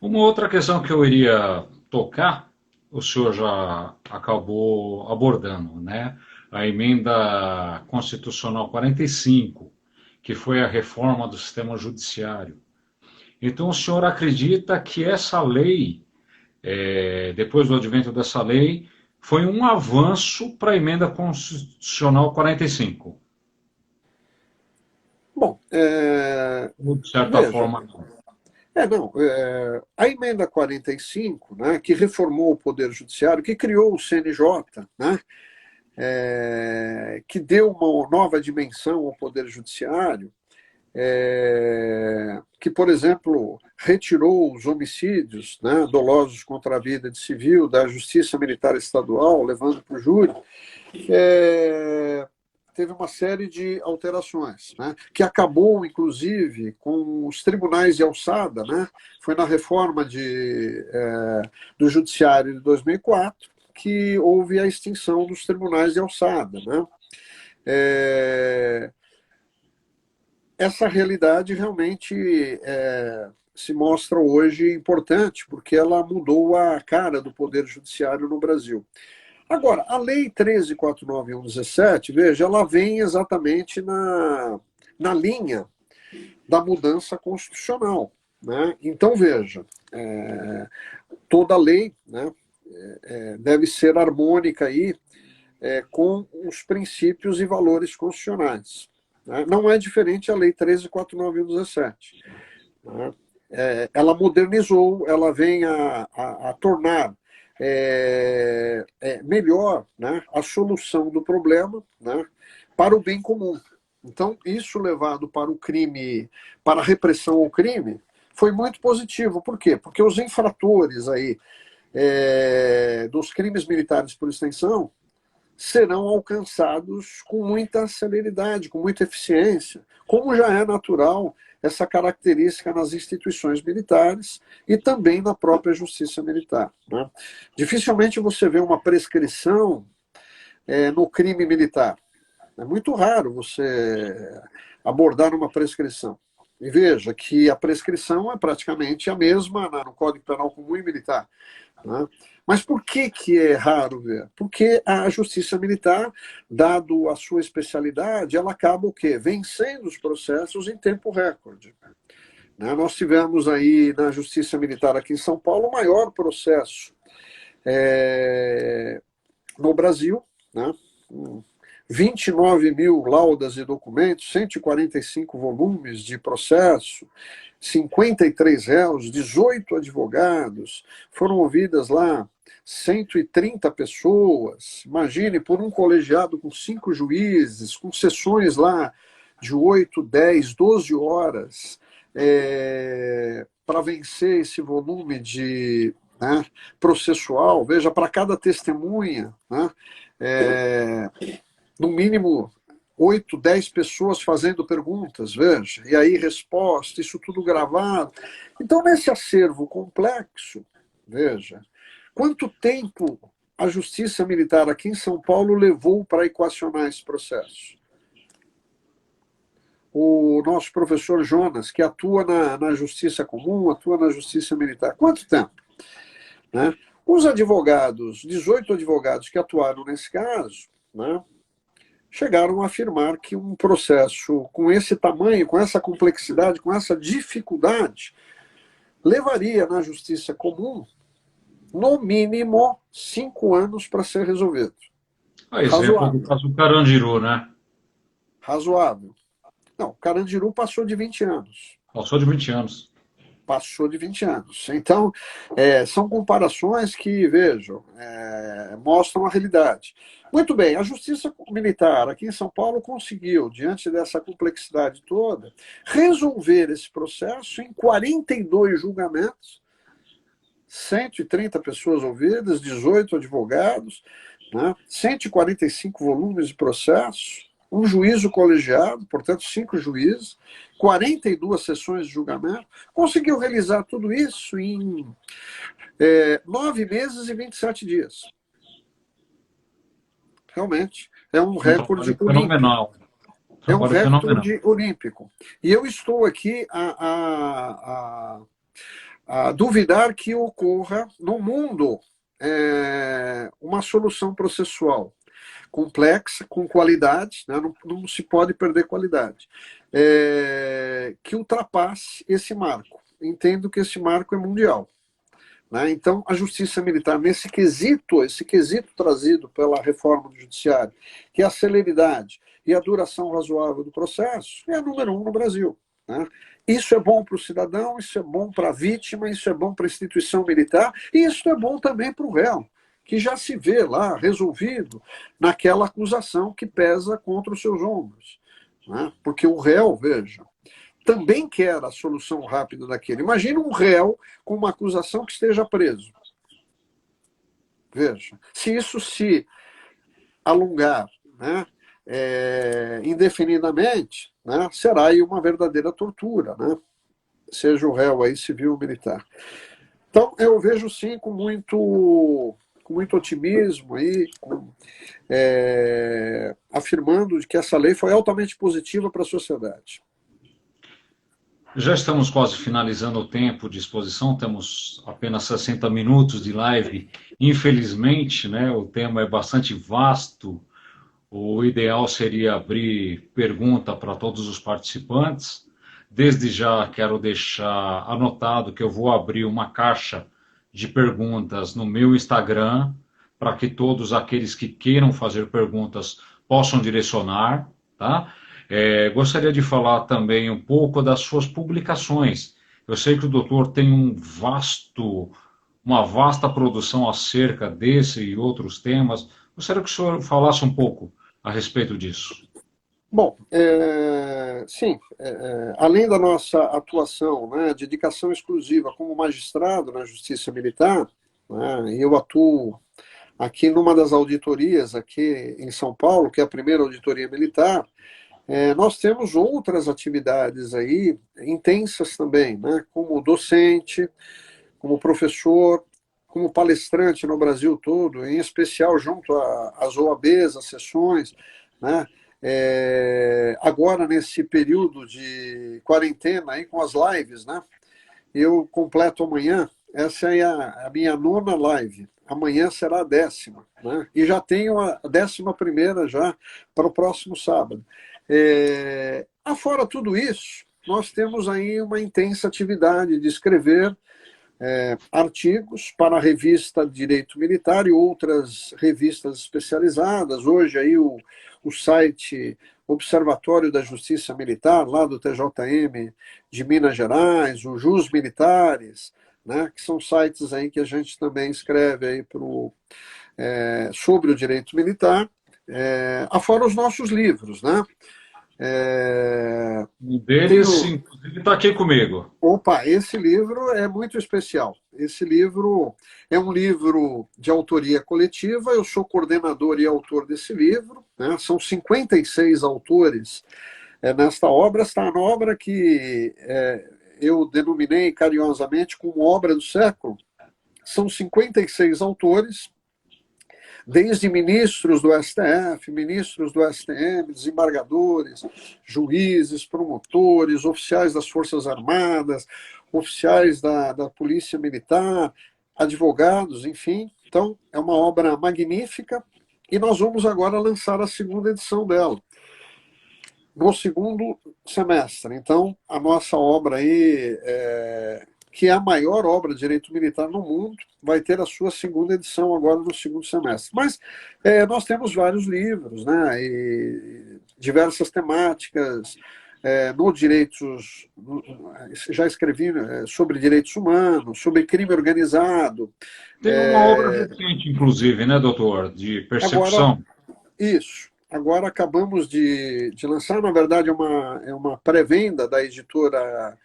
Uma outra questão que eu iria tocar, o senhor já acabou abordando, né? A emenda constitucional 45, que foi a reforma do sistema judiciário. Então, o senhor acredita que essa lei, depois do advento dessa lei, foi um avanço para a emenda constitucional 45? Bom, De certa veja, forma, não. A emenda 45, né, que reformou o Poder Judiciário, que criou o CNJ, né, que deu uma nova dimensão ao Poder Judiciário, que, por exemplo, retirou os homicídios, né, dolosos contra a vida de civil da Justiça Militar Estadual, levando para o júri, teve uma série de alterações, né, que acabou, inclusive, com os tribunais de alçada, né, foi na reforma do Judiciário de 2004 que houve a extinção dos tribunais de alçada, né. Essa realidade realmente se mostra hoje importante, porque ela mudou a cara do Poder Judiciário no Brasil. Agora, a Lei 13.491/17, veja, ela vem exatamente na linha da mudança constitucional, né? Então, veja, toda lei, né, deve ser harmônica aí, com os princípios e valores constitucionais, né? Não é diferente a Lei 13.491/17. Né? Ela modernizou, ela vem a tornar melhor, né, a solução do problema, né, para o bem comum. Então, isso levado para o crime, para a repressão ao crime, foi muito positivo. Por quê? Porque os infratores aí, dos crimes militares por extensão serão alcançados com muita celeridade, com muita eficiência, como já é natural essa característica nas instituições militares e também na própria justiça militar, né? Dificilmente você vê uma prescrição no crime militar. É muito raro você abordar uma prescrição. E veja que a prescrição é praticamente a mesma no Código Penal Comum e Militar, né? Mas por que é raro ver? Porque a justiça militar, dado a sua especialidade, ela acaba o quê? Vencendo os processos em tempo recorde. Né? Nós tivemos aí na justiça militar aqui em São Paulo o maior processo no Brasil, né? 29 mil laudas e documentos, 145 volumes de processo, 53 réus, 18 advogados, foram ouvidas lá 130 pessoas, imagine, por um colegiado com 5 juízes, com sessões lá de 8, 10, 12 horas, para vencer esse volume de, né, processual. Veja, para cada testemunha, né, no mínimo 8, 10 pessoas fazendo perguntas, veja, e aí resposta, isso tudo gravado. Então, nesse acervo complexo, veja, quanto tempo a Justiça Militar aqui em São Paulo levou para equacionar esse processo? O nosso professor Jonas, que atua na Justiça Comum, atua na Justiça Militar, quanto tempo? Né? Os advogados, 18 advogados que atuaram nesse caso, né, chegaram a afirmar que um processo com esse tamanho, com essa complexidade, com essa dificuldade, levaria na justiça comum, no mínimo, 5 anos para ser resolvido. Exemplo do caso Carandiru, né? Razoável. Não, Carandiru passou de 20 anos. Passou de 20 anos. Passou de 20 anos. Então, são comparações que, vejam, mostram a realidade. Muito bem, a Justiça Militar aqui em São Paulo conseguiu, diante dessa complexidade toda, resolver esse processo em 42 julgamentos, 130 pessoas ouvidas, 18 advogados, né, 145 volumes de processo, um juízo colegiado, portanto 5 juízes, 42 sessões de julgamento, conseguiu realizar tudo isso em 9 meses e 27 dias. Realmente, é um recorde fenomenal. É um recorde olímpico. E eu estou aqui a duvidar que ocorra no mundo uma solução processual complexa, com qualidade, né? Não se pode perder qualidade, que ultrapasse esse marco. Entendo que esse marco é mundial. Né? Então, a Justiça Militar, esse quesito trazido pela reforma do Judiciário, que é a celeridade e a duração razoável do processo, é a número 1 no Brasil. Né? Isso é bom para o cidadão, isso é bom para a vítima, isso é bom para a instituição militar, e isso é bom também para o réu, que já se vê lá resolvido naquela acusação que pesa contra os seus ombros. Né? Porque o réu, veja, também quer a solução rápida daquele. Imagina um réu com uma acusação que esteja preso. Veja, se isso se alongar, né, indefinidamente, né, será aí uma verdadeira tortura, né, seja o réu aí civil ou militar. Então, eu vejo sim com muito otimismo aí, afirmando que essa lei foi altamente positiva para a sociedade. Já estamos quase finalizando o tempo de exposição, temos apenas 60 minutos de live. Infelizmente, né, o tema é bastante vasto. O ideal seria abrir pergunta para todos os participantes. Desde já quero deixar anotado que eu vou abrir uma caixa de perguntas no meu Instagram, para que todos aqueles que queiram fazer perguntas possam direcionar, tá? Gostaria de falar também um pouco das suas publicações. Eu sei que o doutor tem uma vasta produção acerca desse e outros temas. Gostaria que o senhor falasse um pouco a respeito disso. Bom, sim, além da nossa atuação, né, dedicação exclusiva como magistrado na Justiça Militar, né, eu atuo aqui numa das auditorias aqui em São Paulo, que é a primeira auditoria militar. Nós temos outras atividades aí intensas também, né, como docente, como professor, como palestrante no Brasil todo, em especial junto às OABs, às sessões, né? Agora, nesse período de quarentena, aí, com as lives, né? Eu completo amanhã, essa é a minha nona live. Amanhã será a 10ª, né? E já tenho a 11ª já para o próximo sábado. Afora tudo isso, nós temos aí uma intensa atividade de escrever artigos para a revista Direito Militar e outras revistas especializadas. Hoje aí o site Observatório da Justiça Militar, lá do TJM de Minas Gerais, o Jus Militares, né, que são sites aí que a gente também escreve aí sobre o direito militar, afora os nossos livros, né? Um deles, inclusive, está aqui comigo. Opa, esse livro é muito especial. Esse livro é um livro de autoria coletiva, eu sou coordenador e autor desse livro, né? São 56 autores nesta obra. Esta é uma obra que eu denominei carinhosamente como obra do século. São 56 autores, desde ministros do STF, ministros do STM, desembargadores, juízes, promotores, oficiais das Forças Armadas, oficiais da Polícia Militar, advogados, enfim. Então, é uma obra magnífica e nós vamos agora lançar a segunda edição dela, no segundo semestre. Então, a nossa obra aí, que é a maior obra de direito militar no mundo, vai ter a sua segunda edição agora no segundo semestre. Mas nós temos vários livros, né, e diversas temáticas no direitos, já escrevi sobre direitos humanos, sobre crime organizado. Tem uma obra recente, inclusive, né, doutor, de persecução. Agora, isso. Agora acabamos de lançar, na verdade, é uma pré-venda da editora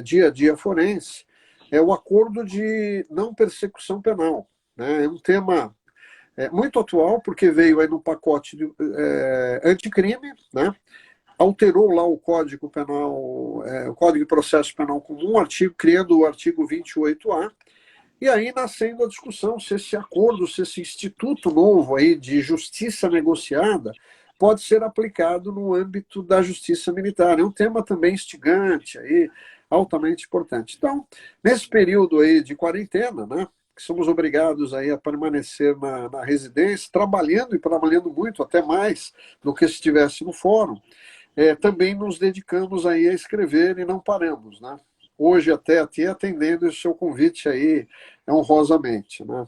Dia a Dia Forense, é o acordo de não persecução penal. Né? É um tema muito atual, porque veio aí no pacote anticrime, né? Alterou lá o Código Penal, o Código de Processo Penal Comum, criando o artigo 28A, e aí nascendo a discussão se esse acordo, se esse instituto novo aí de justiça negociada pode ser aplicado no âmbito da justiça militar. É um tema também instigante, aí, altamente importante. Então, nesse período aí de quarentena, né, que somos obrigados aí a permanecer na residência, trabalhando e trabalhando muito, até mais do que se estivesse no fórum, também nos dedicamos aí a escrever e não paramos, né? Hoje até atendendo o seu convite aí honrosamente, né?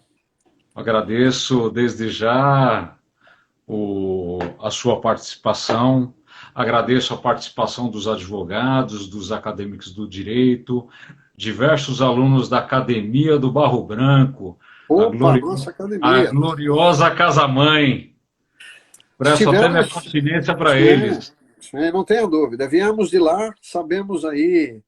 Agradeço desde já a sua participação, agradeço a participação dos advogados, dos acadêmicos do direito, diversos alunos da Academia do Barro Branco, Opa, nossa a academia. gloriosa Casa Mãe. Presto até minha continência para eles. Não tenha dúvida. Viemos de lá, sabemos aí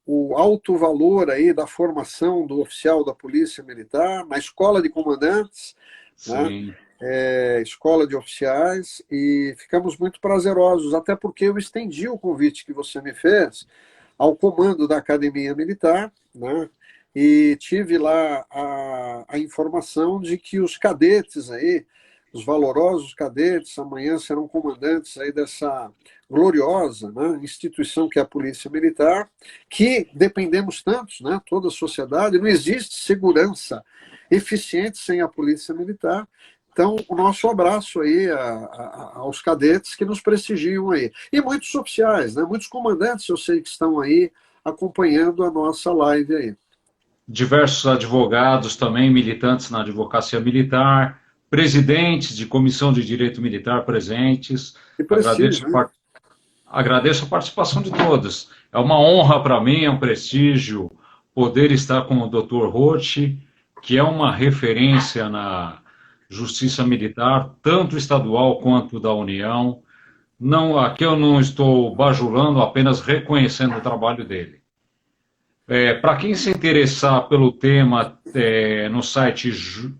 o alto valor aí da formação do oficial da Polícia Militar, na Escola de Comandantes, né? escola de oficiais, e ficamos muito prazerosos, até porque eu estendi o convite que você me fez ao comando da Academia Militar, né? E tive lá a informação de que os cadetes aí, os valorosos cadetes, amanhã serão comandantes aí dessa gloriosa, né, instituição que é a Polícia Militar, que dependemos tantos, né, toda a sociedade, não existe segurança eficiente sem a Polícia Militar. Então, o nosso abraço aí aos cadetes que nos prestigiam aí. E muitos oficiais, né, muitos comandantes eu sei que estão aí acompanhando a nossa live aí. Diversos advogados também, militantes na advocacia militar, presidentes de comissão de direito militar presentes. Que prestígio, né? Agradeço a participação de todos. É uma honra para mim, é um prestígio poder estar com o Dr. Roth, que é uma referência na justiça militar, tanto estadual quanto da União. Não, aqui eu não estou bajulando, apenas reconhecendo o trabalho dele. Para quem se interessar pelo tema, no site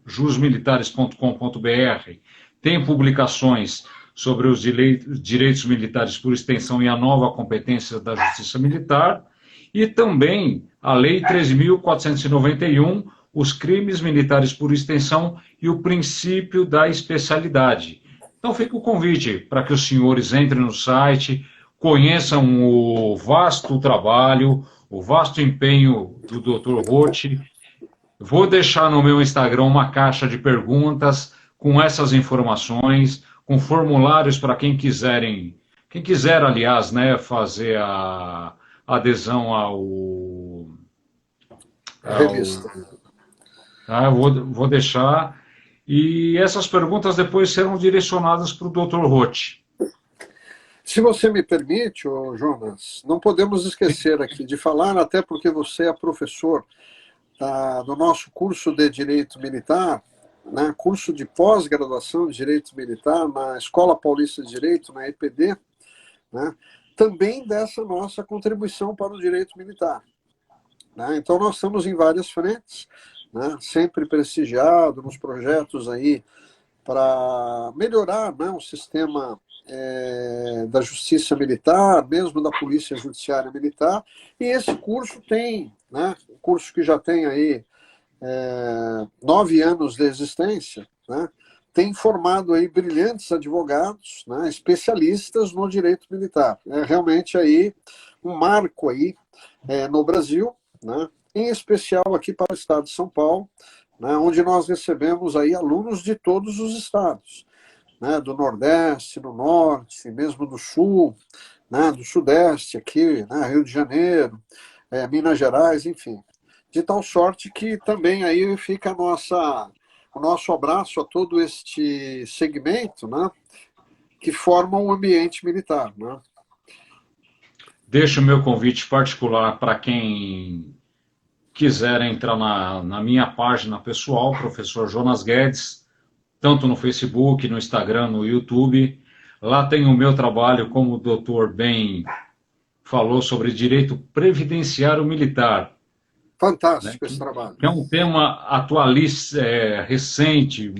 jusmilitares.com.br, tem publicações sobre os direitos militares por extensão e a nova competência da Justiça Militar, e também a Lei 13.491, os crimes militares por extensão e o princípio da especialidade. Então fica o convite para que os senhores entrem no site, conheçam o vasto trabalho, o vasto empenho do Dr. Roth. Vou deixar no meu Instagram uma caixa de perguntas com essas informações, com formulários para quem quiser, aliás, né, fazer a adesão revista. Eu vou deixar. E essas perguntas depois serão direcionadas para o Dr. Roth. Se você me permite, Jonas, não podemos esquecer aqui de falar, até porque você é professor do nosso curso de Direito Militar, né, curso de pós-graduação de Direito Militar na Escola Paulista de Direito, na EPD, né, também dessa nossa contribuição para o direito militar. Né? Então, nós estamos em várias frentes, né, sempre prestigiado nos projetos aí para melhorar, né, o sistema da Justiça Militar, mesmo da Polícia Judiciária Militar, e esse curso tem, né, um curso que já tem aí 9 anos de existência, né, tem formado aí brilhantes advogados, né, especialistas no direito militar. É realmente aí um marco aí no Brasil, né, em especial aqui para o estado de São Paulo, né, onde nós recebemos aí alunos de todos os estados, né, do Nordeste, do Norte, mesmo do Sul, né, do Sudeste aqui, né, Rio de Janeiro, Minas Gerais, enfim. De tal sorte que também aí fica o nosso abraço a todo este segmento, né, que forma um ambiente militar. Né? Deixo o meu convite particular para quem quiser entrar na minha página pessoal, professor Jonas Guedes, tanto no Facebook, no Instagram, no YouTube. Lá tem o meu trabalho, como o doutor bem falou, sobre direito previdenciário militar. Fantástico, né? Esse trabalho. É um tema atualista, recente,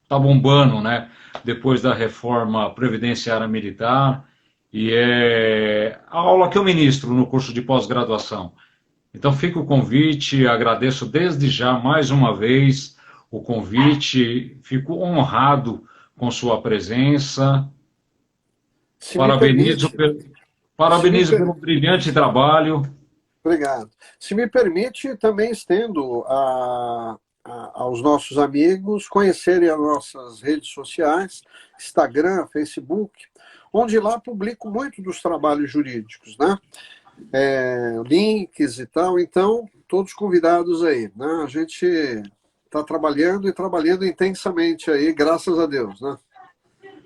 está bombando, né? Depois da reforma previdenciária militar, e é a aula que eu ministro no curso de pós-graduação. Então fica o convite, agradeço desde já mais uma vez o convite, fico honrado com sua presença. Parabenizo pelo brilhante trabalho. Obrigado. Se me permite, também estendo aos nossos amigos conhecerem as nossas redes sociais, Instagram, Facebook, onde lá publico muito dos trabalhos jurídicos, né? Links e tal, então todos convidados aí, né? A gente está trabalhando intensamente aí, graças a Deus, né?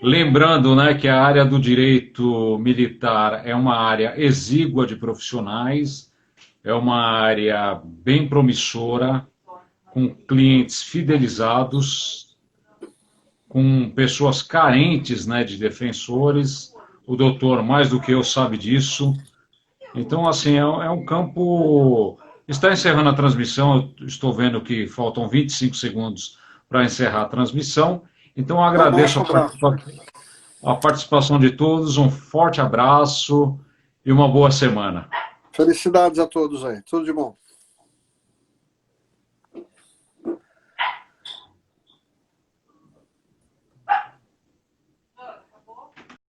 Lembrando, né, que a área do direito militar é uma área exígua de profissionais, é uma área bem promissora, com clientes fidelizados, com pessoas carentes, né, de defensores. O doutor, mais do que eu, sabe disso. Então, assim, é um campo... Está encerrando a transmissão, eu estou vendo que faltam 25 segundos para encerrar a transmissão. Então, eu Então, agradeço nosso abraço. a participação de todos, um forte abraço e uma boa semana. Felicidades a todos aí. Tudo de bom.